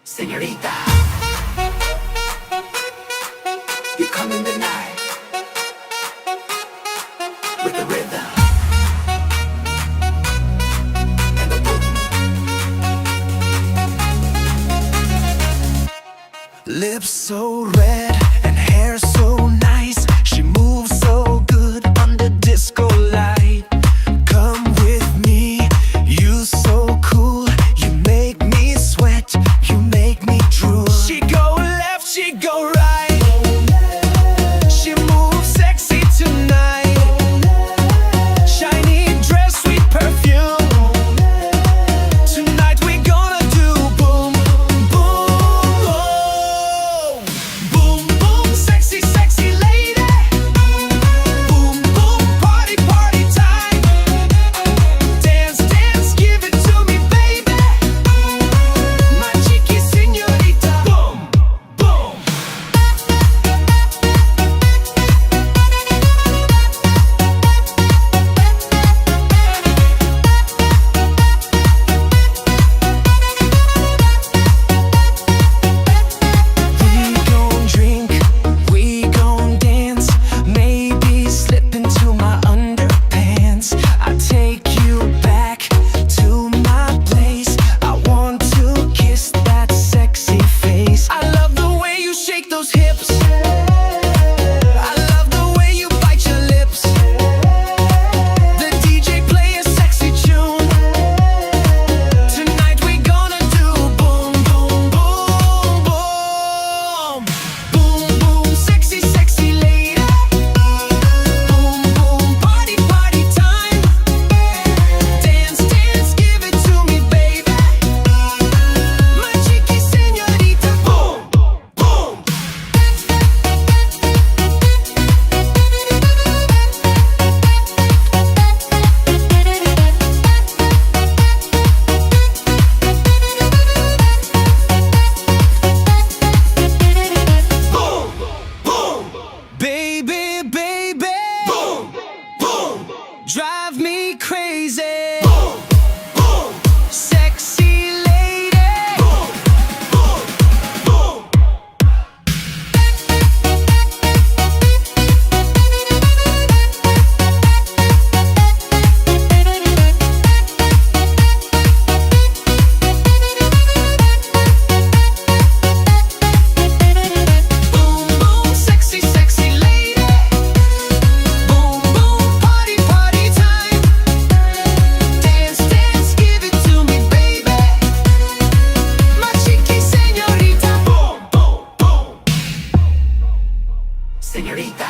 Senorita, you come in the night with the rhythm and the boom. Lips so red and hair so nice. She moves so good under disco light. Come with me, you so cool. You make me sweat, you make me drool. She go left, she go right. She moves sexy tonight. Shiny dress, sweet perfume. Tonight we gonna do boom, boom, boom. Boom, boom, sexy, sexy lady. Boom, boom, party, party time. Dance, dance, give it to me, baby. My cheeky senorita. Boom, boom. We gon' drink, we gon' dance. Maybe slip into my underpants. I take you back to my place. I want to kiss that sexy face. I love the way you shake those hips. I love the way you bite your lips. The DJ play a sexy tune. Tonight we gonna do boom, boom, boom, boom. Boom, boom, sexy, sexy lady. Boom, boom, party, party time. Dance, dance, give it to me, baby. My cheeky senorita. Boom, boom. Boom, boom, baby, baby. Boom, boom, drive me crazy. Boom, boom, sexy lady. Boom, boom, boom. Boom, boom, sexy, sexy lady. Boom, boom, party, party time. Dance, dance, give it to me, baby. My cheeky senorita. Boom, boom, boom. Senorita.